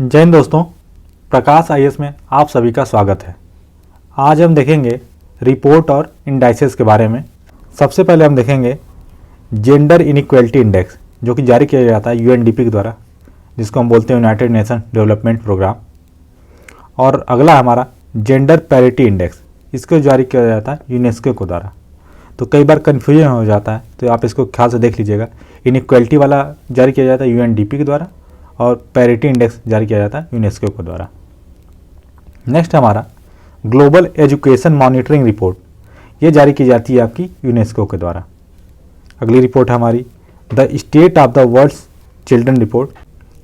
जय हिंद दोस्तों, प्रकाश आईएएस में आप सभी का स्वागत है। आज हम देखेंगे रिपोर्ट और इंडाइसेस के बारे में। सबसे पहले हम देखेंगे जेंडर इनइक्वालिटी इंडेक्स, जो कि जारी किया जाता है यूएनडीपी के द्वारा, जिसको हम बोलते हैं यूनाइटेड नेशन डेवलपमेंट प्रोग्राम। और अगला हमारा जेंडर पैरिटी इंडेक्स, इसको जारी किया जाता है यूनेस्को के द्वारा। तो कई बार कन्फ्यूजन हो जाता है, तो आप इसको ख्याल से देख लीजिएगा। इनइक्वालिटी वाला जारी किया जाता है यूएनडीपी के द्वारा और पैरिटी इंडेक्स जारी किया जाता है यूनेस्को के द्वारा। नेक्स्ट हमारा ग्लोबल एजुकेशन मॉनिटरिंग रिपोर्ट, ये जारी की जाती है आपकी यूनेस्को के द्वारा। अगली रिपोर्ट है हमारी the state of the world's children report,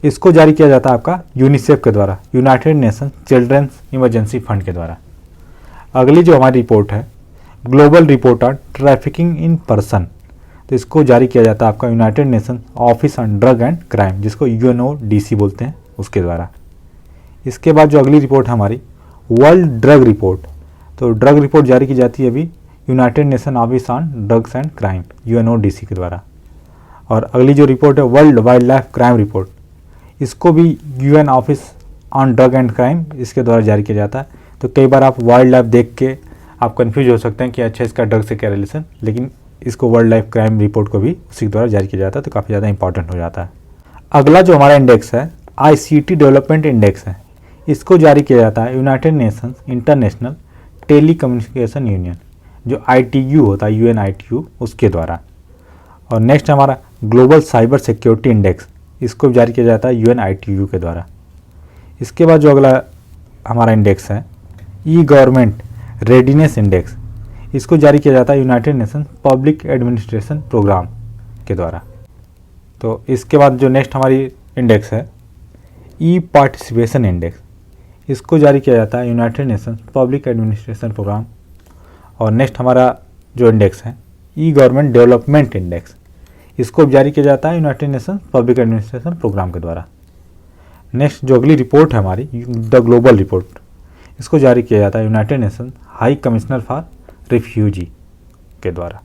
इसको जारी किया जाता है आपका यूनिसेफ के द्वारा, United Nation children's emergency fund के द्वारा। अगली जो हमारी रिपोर्ट है global report on trafficking in person, तो इसको जारी किया जाता है आपका United Nation office on drug and crime, जिसको यूएनओडीसी बोलते हैं, उसके द्वारा। इसके बाद जो अगली रिपोर्ट है हमारी वर्ल्ड ड्रग रिपोर्ट, तो ड्रग रिपोर्ट जारी की जाती है अभी United Nation office on drugs and crime, UNODC के द्वारा। और अगली जो रिपोर्ट है world wild life crime report, इसको भी UN office on drug and crime, इसके द्वारा जारी किया जाता है। तो कई बार आप वाइल्ड लाइफ देख के आप कन्फ्यूज हो सकते हैं कि अच्छा इसका ड्रग से क्या रिलेशन, लेकिन इसको वर्ल्ड लाइफ क्राइम रिपोर्ट को भी उसी के द्वारा जारी किया जाता है, तो काफ़ी ज़्यादा इंपॉर्टेंट हो जाता है। अगला जो हमारा इंडेक्स है आईसीटी डेवलपमेंट इंडेक्स है, इसको जारी किया जाता है United Nations international telecommunication union, जो आईटीयू होता है, यूएनआईटीयू, उसके द्वारा। और नेक्स्ट हमारा ग्लोबल साइबर सिक्योरिटी इंडेक्स, इसको जारी किया जाता है यूएनआईटीयू के द्वारा। इसके बाद जो अगला हमारा इंडेक्स है ई गवर्नमेंट रेडीनेस इंडेक्स, इसको जारी किया जाता है United Nation public administration programme के द्वारा। तो इसके बाद जो नेक्स्ट हमारी इंडेक्स है ई पार्टिसिपेशन इंडेक्स, इसको जारी किया जाता है United Nation public administration programme. और नेक्स्ट हमारा जो इंडेक्स है ई गवर्नमेंट डेवलपमेंट इंडेक्स, इसको जारी किया जाता है United Nation public administration programme के द्वारा। नेक्स्ट जो अगली रिपोर्ट है हमारी द ग्लोबल रिपोर्ट, इसको जारी किया जाता है United nation high commissioner for refugee के द्वारा।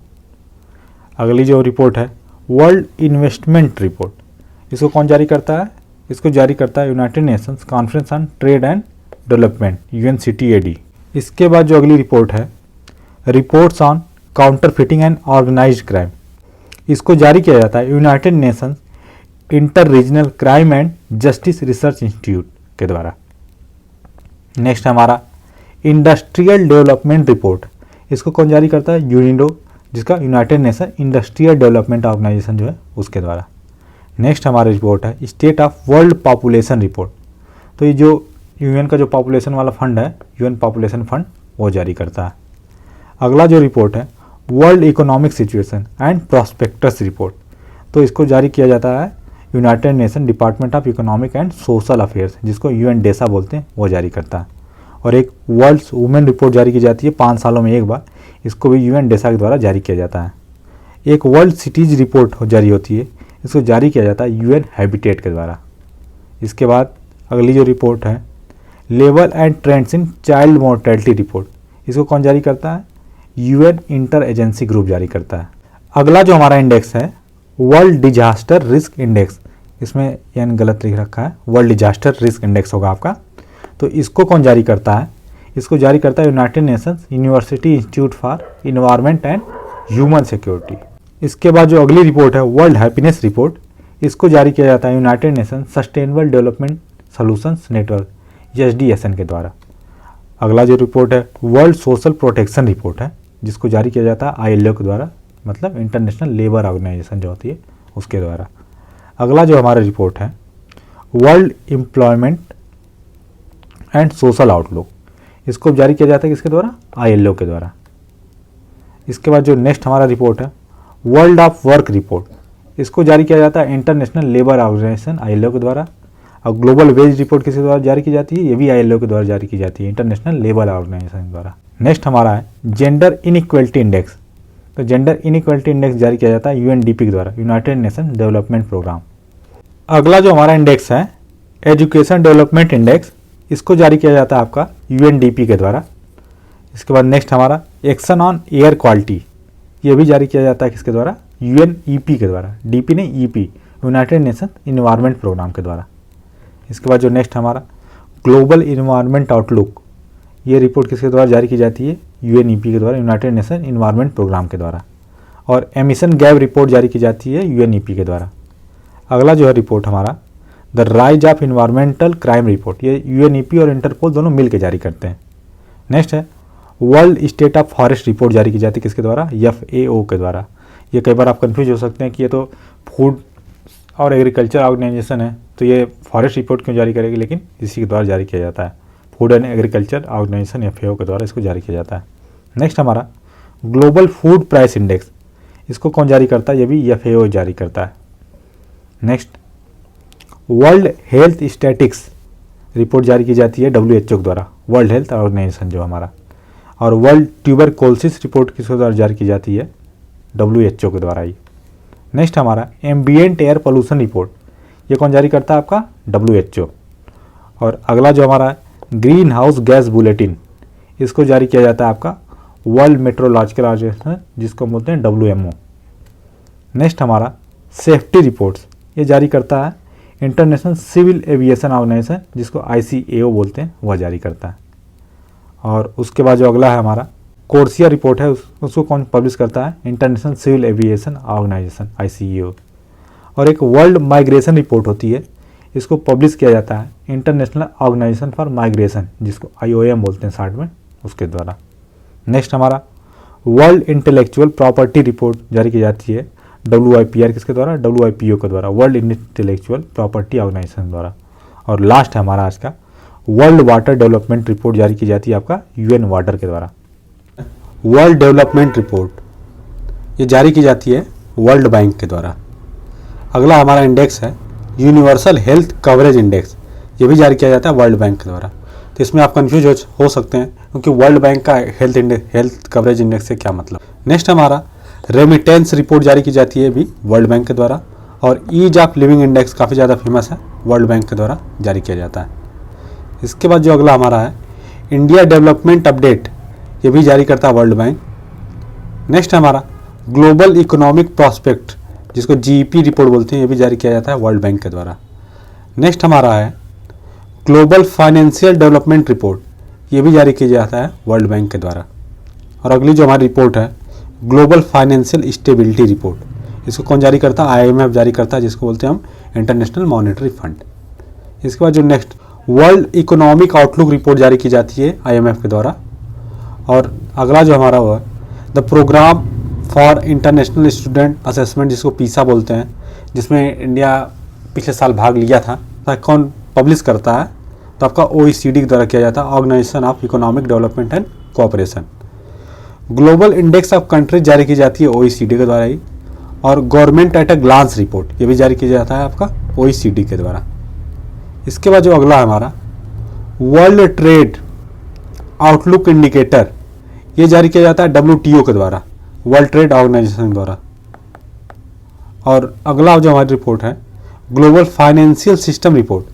अगली जो रिपोर्ट है वर्ल्ड इन्वेस्टमेंट रिपोर्ट, इसको कौन जारी करता है? इसको जारी करता है United nations conference on trade and development, UNCTAD. इसके बाद जो अगली रिपोर्ट है reports on counterfeiting and organised crime, इसको जारी किया जाता है United nations inter regional crime and justice research institute के द्वारा। नेक्स्ट हमारा इंडस्ट्रियल डेवलपमेंट रिपोर्ट, इसको कौन जारी करता है? यूनिडो, जिसका United Nation industrial development organisation जो है उसके द्वारा। नेक्स्ट हमारा रिपोर्ट है state of world population report, तो ये जो यूएन का जो पॉपुलेशन वाला फंड है, यूएन पॉपुलेशन फंड, वो जारी करता है। अगला जो रिपोर्ट है world economic situation and prospectus report, तो इसको जारी किया जाता है United nation department of economic and social affairs, जिसको यूएनडेसा बोलते हैं, वो जारी करता है। और एक वर्ल्ड्स वुमेन रिपोर्ट जारी की जाती है 5 सालों में एक बार, इसको भी यूएनडेसा के द्वारा जारी किया जाता है। एक वर्ल्ड सिटीज रिपोर्ट जारी होती है, इसको जारी किया जाता है यूएन हैबिटेट के द्वारा। इसके बाद अगली जो रिपोर्ट है level and trends in child mortality report, इसको कौन जारी करता है? यूएन इंटर एजेंसी ग्रुप जारी करता है। अगला जो हमारा इंडेक्स है वर्ल्ड डिजास्टर रिस्क इंडेक्स, इसमें यानी गलत लिख रखा है, वर्ल्ड डिजास्टर रिस्क इंडेक्स होगा आपका। तो इसको कौन जारी करता है? इसको जारी करता है United Nations university institute for environment and human security. इसके बाद जो अगली रिपोर्ट है वर्ल्ड हैप्पीनेस रिपोर्ट, इसको जारी किया जाता है United nation sustainable development solutions network, SDSN के द्वारा। अगला जो रिपोर्ट है वर्ल्ड सोशल प्रोटेक्शन रिपोर्ट है, जिसको जारी किया जाता है आईएलओ के द्वारा, मतलब इंटरनेशनल लेबर ऑर्गेनाइजेशन जो होती है उसके द्वारा। अगला जो हमारा रिपोर्ट है world employment and social outlook, इसको जारी किया जाता है किसके द्वारा? आईएलओ के द्वारा। इसके बाद जो नेक्स्ट हमारा रिपोर्ट है वर्ल्ड ऑफ वर्क रिपोर्ट, इसको जारी किया जाता है इंटरनेशनल लेबर ऑर्गेनाइजेशन आईएलओ के द्वारा। और ग्लोबल वेज रिपोर्ट किसके द्वारा जारी की जाती है? ये भी आईएलओ के द्वारा जारी की जाती है, इंटरनेशनल लेबर ऑर्गेनाइजेशन द्वारा। नेक्स्ट हमारा है जेंडर इनइक्वालिटी इंडेक्स, तो जेंडर इनइक्वालिटी इंडेक्स जारी किया जाता है यूएनडीपी के द्वारा, यूनाइटेड नेशन डेवलपमेंट प्रोग्राम। अगला जो हमारा इंडेक्स है एजुकेशन डेवलपमेंट इंडेक्स, इसको जारी किया जाता है आपका यूएनडीपी के द्वारा। इसके बाद नेक्स्ट हमारा एक्शन ऑन एयर क्वालिटी, ये भी जारी किया जाता है किसके द्वारा? यूएनईपी के द्वारा, डीपी नहीं EP, United Nation environment programme के द्वारा। इसके बाद जो नेक्स्ट हमारा ग्लोबल इन्वायरमेंट आउटलुक, ये रिपोर्ट किसके द्वारा जारी की जाती है? यूएनईपी के द्वारा, यूनाइटेड नेशन इन्वायरमेंट प्रोग्राम के द्वारा। और एमिशन गैप रिपोर्ट जारी की जाती है यूएनईपी के द्वारा। अगला जो है रिपोर्ट हमारा the rise of environmental crime report, ये यूएनईपी और इंटरपोल दोनों मिल के जारी करते हैं। नेक्स्ट है world state of forest report जारी की जाती है किसके द्वारा? FAO के द्वारा। ये कई बार आप कंफ्यूज हो सकते हैं कि ये तो फूड और एग्रीकल्चर ऑर्गेनाइजेशन है, तो ये फॉरेस्ट रिपोर्ट क्यों जारी करेगी, लेकिन इसी के द्वारा जारी किया जाता है। Food and agriculture organisation FAO के द्वारा इसको जारी किया जाता है। नेक्स्ट हमारा ग्लोबल फूड प्राइस इंडेक्स, इसको कौन जारी करता है? ये भी FAO जारी करता है। Next world health statics report जारी की जाती है WHO के द्वारा, वर्ल्ड हेल्थ ऑर्गेनाइजेशन जो हमारा। और वर्ल्ड ट्यूबरकुलोसिस रिपोर्ट किसके द्वारा जारी की जाती है? WHO के द्वारा ही। नेक्स्ट हमारा एम्बिएंट एयर पोल्यूशन रिपोर्ट, ये कौन जारी करता है? आपका WHO। और अगला जो हमारा ग्रीन हाउस गैस बुलेटिन, इसको जारी किया जाता है आपका वर्ल्ड मेट्रोलॉजिकल ऑर्गेनाइजेशन, जिसको बोलते हैं WMO। नेक्स्ट हमारा सेफ्टी रिपोर्ट्स, ये जारी करता है इंटरनेशनल सिविल एविएशन ऑर्गेनाइजेशन, जिसको ICAO बोलते हैं, वह जारी करता है। और उसके बाद जो अगला है हमारा कोर्सिया रिपोर्ट है, उसको कौन पब्लिश करता है? International civil aviation organisation ICAO। और एक वर्ल्ड माइग्रेशन रिपोर्ट होती है, इसको पब्लिश किया जाता है इंटरनेशनल ऑर्गेनाइजेशन फॉर माइग्रेशन, जिसको IOM बोलते हैं शार्ट में, उसके द्वारा। नेक्स्ट हमारा वर्ल्ड इंटेलेक्चुअल प्रॉपर्टी रिपोर्ट जारी की जाती है WIPR किसके द्वारा? WIPO के द्वारा, वर्ल्ड इंटेलेक्चुअल प्रॉपर्टी ऑर्गेनाइजेशन द्वारा। और लास्ट है हमारा आज का वर्ल्ड वाटर डेवलपमेंट रिपोर्ट जारी की जाती है आपका UN वाटर के द्वारा। वर्ल्ड डेवलपमेंट रिपोर्ट ये जारी की जाती है वर्ल्ड बैंक के द्वारा। अगला हमारा इंडेक्स है यूनिवर्सल हेल्थ कवरेज इंडेक्स, ये भी जारी किया जाता है वर्ल्ड बैंक के द्वारा। तो इसमें आप कंफ्यूज हो सकते हैं क्योंकि वर्ल्ड बैंक का हेल्थ कवरेज इंडेक्स से क्या मतलब। नेक्स्ट हमारा रेमिटेंस रिपोर्ट जारी की जाती है भी वर्ल्ड बैंक के द्वारा। और ईज ऑफ लिविंग इंडेक्स काफ़ी ज़्यादा फेमस है, वर्ल्ड बैंक के द्वारा जारी किया जाता है। इसके बाद जो अगला हमारा है इंडिया डेवलपमेंट अपडेट, ये भी जारी करता है वर्ल्ड बैंक। नेक्स्ट हमारा ग्लोबल इकोनॉमिक प्रॉस्पेक्ट, जिसको GEP रिपोर्ट बोलते हैं, ये भी जारी किया जाता है वर्ल्ड बैंक के द्वारा। नेक्स्ट हमारा है ग्लोबल फाइनेंशियल डेवलपमेंट रिपोर्ट, ये भी जारी किया जाता है वर्ल्ड बैंक के द्वारा। और अगली जो हमारी रिपोर्ट है ग्लोबल फाइनेंशियल स्टेबिलिटी रिपोर्ट, इसको कौन जारी करता है? IMF जारी करता है, जिसको बोलते हैं हम इंटरनेशनल मॉनेटरी फंड। इसके बाद जो next world economic outlook report जारी की जाती है IMF के द्वारा। और अगला जो हमारा हुआ the programme for international student assessment, जिसको PISA बोलते हैं, जिसमें इंडिया पिछले साल भाग लिया था, कौन पब्लिश करता है? तो आपका OECD के द्वारा किया जाता है, organisation of economic development and cooperation. Global index of countries जारी की जाती है OECD के द्वारा ही। और government at a glance report, ये भी जारी किया जाता है आपका OECD के द्वारा। इसके बाद जो अगला है हमारा वर्ल्ड ट्रेड आउटलुक इंडिकेटर, ये जारी किया जाता है WTO के द्वारा, वर्ल्ड ट्रेड ऑर्गेनाइजेशन द्वारा। और अगला जो हमारी रिपोर्ट है ग्लोबल फाइनेंशियल सिस्टम रिपोर्ट,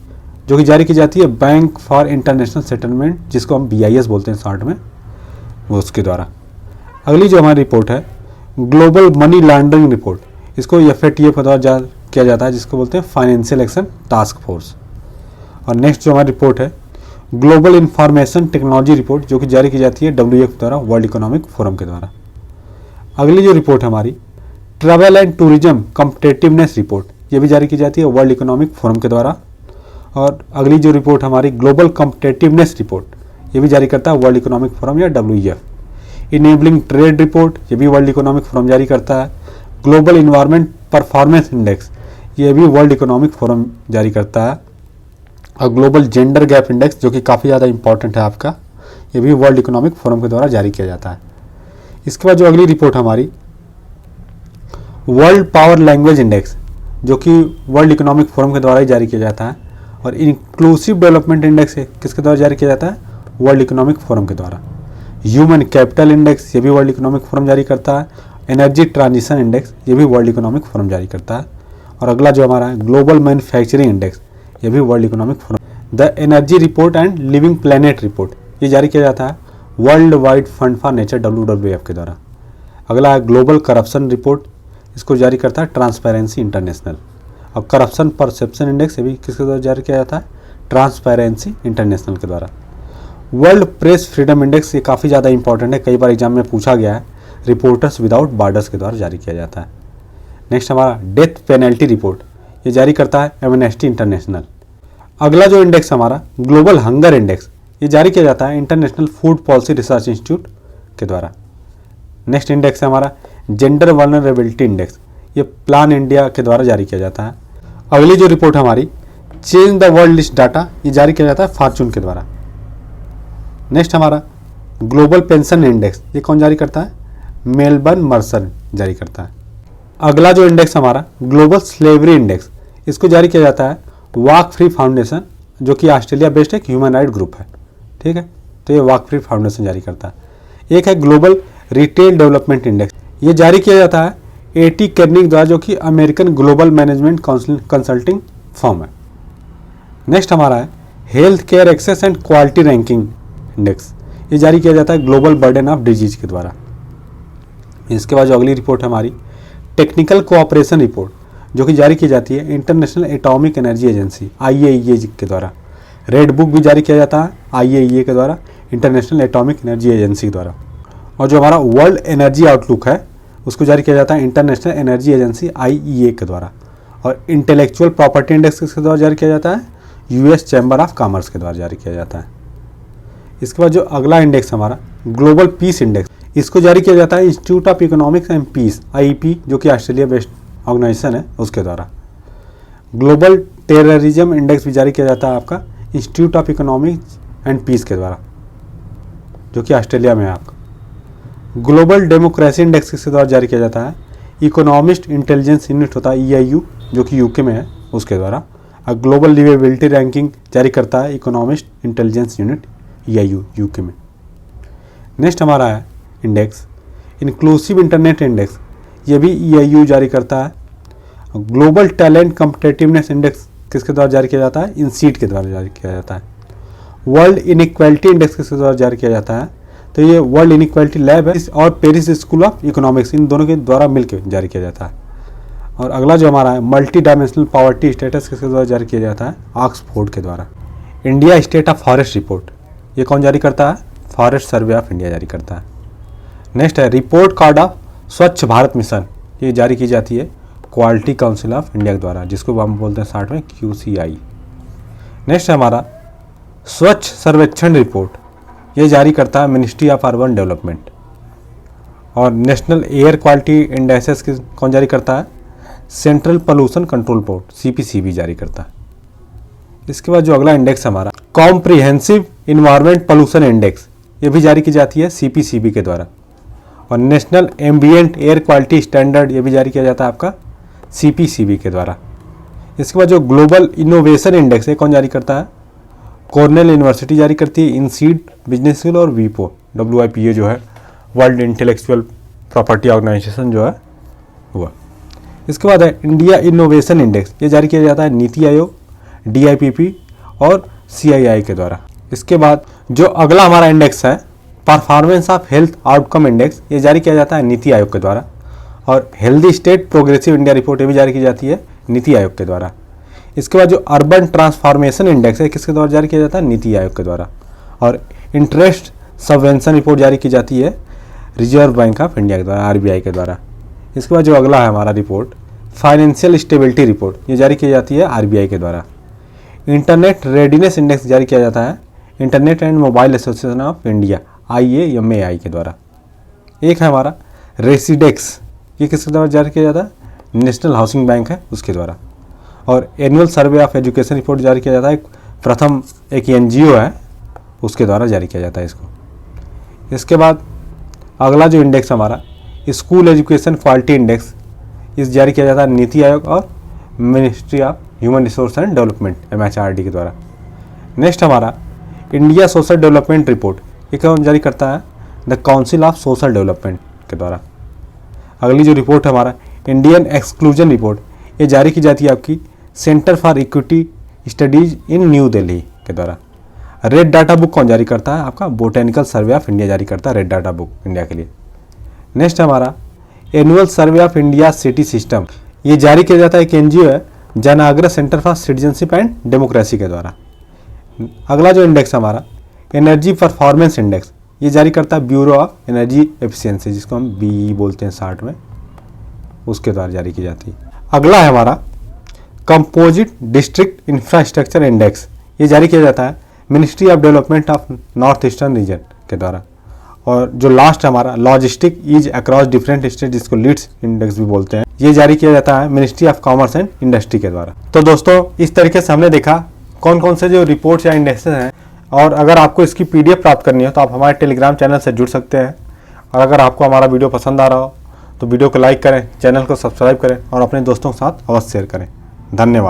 जो कि जारी की जाती है बैंक फॉर इंटरनेशनल सेटलमेंट, जिसको हम BIS बोलते हैं शॉर्ट में, वो उसके द्वारा। अगली जो हमारी रिपोर्ट है ग्लोबल मनी लॉन्ड्रिंग रिपोर्ट, इसको FATF के द्वारा जारी किया जाता है, जिसको बोलते हैं फाइनेंशियल एक्शन टास्क फोर्स। और नेक्स्ट जो हमारी रिपोर्ट है ग्लोबल इंफॉर्मेशन टेक्नोलॉजी रिपोर्ट, जो कि जारी की जाती है WEF द्वारा, वर्ल्ड इकोनॉमिक फोरम के द्वारा। अगली जो रिपोर्ट है हमारी travel and tourism competitiveness report, ये भी जारी की जाती है वर्ल्ड इकोनॉमिक फोरम के द्वारा। और अगली जो रिपोर्ट हमारी ग्लोबल कॉम्पिटिटिवनेस रिपोर्ट, ये भी जारी करता है वर्ल्ड इकोनॉमिक फोरम या WEF। इनेबलिंग ट्रेड रिपोर्ट, ये भी वर्ल्ड इकोनॉमिक फोरम जारी करता है। ग्लोबल इन्वायरमेंट परफॉर्मेंस इंडेक्स, ये भी वर्ल्ड इकोनॉमिक फोरम जारी करता है। और ग्लोबल जेंडर गैप इंडेक्स, जो कि काफ़ी ज़्यादा इंपॉर्टेंट है आपका, ये भी वर्ल्ड इकोनॉमिक फोरम के द्वारा जारी किया जाता है। इसके बाद जो अगली रिपोर्ट हमारी वर्ल्ड पावर लैंग्वेज इंडेक्स, जो कि वर्ल्ड इकोनॉमिक फोरम के द्वारा ही जारी किया जाता है। और इंक्लूसिव डेवलपमेंट इंडेक्स किसके द्वारा जारी किया जाता है? वर्ल्ड इकोनॉमिक फोरम के द्वारा। ह्यूमन कैपिटल इंडेक्स, ये भी वर्ल्ड इकोनॉमिक फोरम जारी करता है। एनर्जी ट्रांजिशन इंडेक्स, ये भी वर्ल्ड इकोनॉमिक फोरम जारी करता है। और अगला जो हमारा है ग्लोबल मैन्युफैक्चरिंग इंडेक्स, ये भी world economic forum. The energy report and living planet report, ये जारी किया जाता है world wide fund for nature WWF के द्वारा। अगला है ग्लोबल करप्शन रिपोर्ट, इसको जारी करता है ट्रांसपेरेंसी इंटरनेशनल। और करप्शन परसेप्शन इंडेक्स, ये भी किसके द्वारा जारी किया जाता है? ट्रांसपेरेंसी इंटरनेशनल के द्वारा। वर्ल्ड प्रेस फ्रीडम इंडेक्स ये काफ़ी ज़्यादा इंपॉर्टेंट है, कई बार एग्जाम में पूछा गया है, रिपोर्टर्स विदाउट बॉर्डर्स के द्वारा जारी किया जाता है। नेक्स्ट हमारा डेथ पेनल्टी रिपोर्ट, ये जारी करता है एमनेस्टी इंटरनेशनल। अगला जो इंडेक्स हमारा ग्लोबल हंगर इंडेक्स, ये जारी किया जाता है international food policy research institute के द्वारा। नेक्स्ट इंडेक्स है हमारा जेंडर वल्नरेबिलिटी इंडेक्स, ये प्लान इंडिया के द्वारा जारी किया जाता है। अगली जो रिपोर्ट हमारी change the world list data, ये जारी किया जाता है फॉर्चून के द्वारा। नेक्स्ट हमारा ग्लोबल पेंशन इंडेक्स, ये कौन जारी करता है? मेलबर्न मर्सर जारी करता है। अगला जो इंडेक्स हमारा ग्लोबल स्लेवरी इंडेक्स, इसको जारी किया जाता है वॉक फ्री फाउंडेशन, जो कि ऑस्ट्रेलिया बेस्ड एक ह्यूमन राइट ग्रुप है, ठीक है, तो ये वॉक फ्री फाउंडेशन जारी करता है। एक है ग्लोबल रिटेल डेवलपमेंट इंडेक्स, ये जारी किया जाता है एटी केर्निग द्वारा, जो कि American global management consulting firm है। नेक्स्ट हमारा है health care access and quality ranking index, ये जारी किया जाता है ग्लोबल बर्डन ऑफ डिजीज के द्वारा। इसके बाद जो अगली रिपोर्ट है हमारी टेक्निकल कोऑपरेशन रिपोर्ट, जो कि जारी की जाती है international atomic energy agency IAEA के द्वारा। रेड बुक भी जारी किया जाता है IAEA के द्वारा, इंटरनेशनल एटॉमिक एनर्जी एजेंसी द्वारा। और जो हमारा वर्ल्ड एनर्जी आउटलुक है, उसको जारी किया जाता है इंटरनेशनल एनर्जी एजेंसी IEA के द्वारा। और इंटेलेक्चुअल प्रॉपर्टी इंडेक्स किसके द्वारा जारी किया जाता है? US चैम्बर ऑफ कॉमर्स के द्वारा जारी किया जाता है। इसके बाद जो अगला इंडेक्स हमारा ग्लोबल पीस इंडेक्स, इसको जारी किया जाता है institute of economics and peace IEP, जो कि ऑस्ट्रेलिया बेस्ड ऑर्गेनाइजेशन है, उसके द्वारा। ग्लोबल टेररिज्म इंडेक्स भी जारी किया जाता है आपका institute of economics and peace के द्वारा, जो कि ऑस्ट्रेलिया में है आपका। ग्लोबल डेमोक्रेसी इंडेक्स किसके द्वारा जारी किया जाता है? इकोनॉमिस्ट इंटेलिजेंस यूनिट होता है EIU, जो कि UK में है, उसके द्वारा। और ग्लोबल लिवेबिलिटी रैंकिंग जारी करता है economist intelligence unit EIU UK में। नेक्स्ट हमारा है इंडेक्स इंक्लूसिव इंटरनेट इंडेक्स, ये भी EIU जारी करता है। ग्लोबल टैलेंट कम्पिटिटिवनेस इंडेक्स किसके द्वारा जारी किया जाता है? INSEAD के द्वारा जारी किया जाता है। वर्ल्ड इनइक्वालिटी इंडेक्स किसके द्वारा जारी किया जाता है? तो ये वर्ल्ड इनइक्वालिटी लैब है और पेरिस स्कूल ऑफ इकोनॉमिक्स, इन दोनों के द्वारा मिलकर जारी किया जाता है। और अगला जो हमारा है मल्टी डायमेंशनल पॉवर्टी स्टेटस किसके द्वारा जारी किया जाता है? ऑक्सफोर्ड के द्वारा। India state of forest report, ये कौन जारी करता है? फॉरेस्ट सर्वे ऑफ इंडिया जारी करता है। नेक्स्ट है रिपोर्ट कार्ड ऑफ स्वच्छ भारत मिशन, ये जारी की जाती है क्वालिटी काउंसिल ऑफ इंडिया के द्वारा, जिसको हम बोलते हैं शॉर्ट में QCI। नेक्स्ट है हमारा स्वच्छ सर्वेक्षण रिपोर्ट, ये जारी करता है मिनिस्ट्री ऑफ अर्बन डेवलपमेंट। और नेशनल एयर क्वालिटी इंडेक्सेस कौन जारी करता है? Central pollution control board CPCB जारी करता है। इसके बाद जो अगला इंडेक्स हमारा कॉम्प्रिहेंसिव इन्वायरमेंट पोल्यूशन इंडेक्स, ये भी जारी की जाती है CPCB के द्वारा। और national ambient air quality standard, ये भी जारी किया जाता है आपका CPCB के द्वारा। इसके बाद जो ग्लोबल इनोवेशन इंडेक्स है, कौन जारी करता है? कॉर्नेल यूनिवर्सिटी जारी करती है, INSEAD बिजनेस स्कूल और WIPO जो है वर्ल्ड इंटेलेक्चुअल प्रॉपर्टी ऑर्गेनाइजेशन जो है वह। इसके बाद है इंडिया इनोवेशन इंडेक्स, ये जारी किया जाता है नीति आयोग, DIPP और CII के द्वारा। इसके बाद जो अगला हमारा इंडेक्स है performance of health outcome index, ये जारी किया जाता है नीति आयोग के द्वारा। और healthy state progressive India report, ये भी जारी की जाती है नीति आयोग के द्वारा। इसके बाद जो अर्बन ट्रांसफॉर्मेशन इंडेक्स है, किसके द्वारा जारी किया जाता है? नीति आयोग के द्वारा। और इंटरेस्ट सबवेंशन रिपोर्ट जारी की जाती है रिजर्व बैंक ऑफ इंडिया के द्वारा, RBI के द्वारा। इसके बाद जो अगला है हमारा रिपोर्ट फाइनेंशियल स्टेबिलिटी रिपोर्ट, ये जारी की जाती है RBI के द्वारा। इंटरनेट रेडीनेस इंडेक्स जारी किया जाता है internet and mobile association of India IAMAI के द्वारा। एक है हमारा रेसिडेक्स, ये किसके द्वारा जारी किया जाता है? नेशनल हाउसिंग बैंक है, उसके द्वारा। और annual survey of education report जारी किया जाता है प्रथम एक NGO है, उसके द्वारा जारी किया जाता है इसको। इसके बाद अगला जो इंडेक्स हमारा स्कूल एजुकेशन क्वालिटी इंडेक्स, इस जारी किया जाता है नीति आयोग और ministry of human resource and development MHRD के द्वारा। नेक्स्ट हमारा इंडिया सोशल डेवलपमेंट रिपोर्ट, ये कौन जारी करता है? The council of social development के द्वारा। अगली जो रिपोर्ट है हमारा इंडियन एक्सक्लूजन रिपोर्ट, ये जारी की जाती है आपकी centre for equity studies in new Delhi के द्वारा। रेड डाटा बुक कौन जारी करता है? आपका बोटेनिकल सर्वे ऑफ इंडिया जारी करता है रेड डाटा बुक इंडिया के लिए। नेक्स्ट हमारा annual survey of India city system, ये जारी किया जाता है एक NGO है Janaagraha centre for citizenship and democracy के द्वारा। अगला जो इंडेक्स है हमारा एनर्जी परफॉर्मेंस इंडेक्स, ये जारी करता है ब्यूरो ऑफ एनर्जी एफिशिएंसी, जिसको हम BE बोलते हैं शार्ट में, उसके द्वारा जारी की जाती है। अगला है हमारा कंपोजिट डिस्ट्रिक्ट इंफ्रास्ट्रक्चर इंडेक्स, ये जारी किया जाता है ministry of development of north eastern region के द्वारा। और जो लास्ट है हमारा logistic ease across different state, जिसको लीड्स इंडेक्स भी बोलते हैं, ये जारी किया जाता है ministry of commerce and industry के द्वारा। तो दोस्तों इस तरीके से हमने देखा कौन कौन से जो रिपोर्ट्स या इंडेक्सेस हैं, और अगर आपको इसकी PDF प्राप्त करनी है तो आप हमारे टेलीग्राम चैनल से जुड़ सकते हैं। और अगर आपको हमारा वीडियो पसंद आ रहा हो तो वीडियो को लाइक करें, चैनल को सब्सक्राइब करें और अपने दोस्तों के साथ अवश्य शेयर करें। धन्यवाद।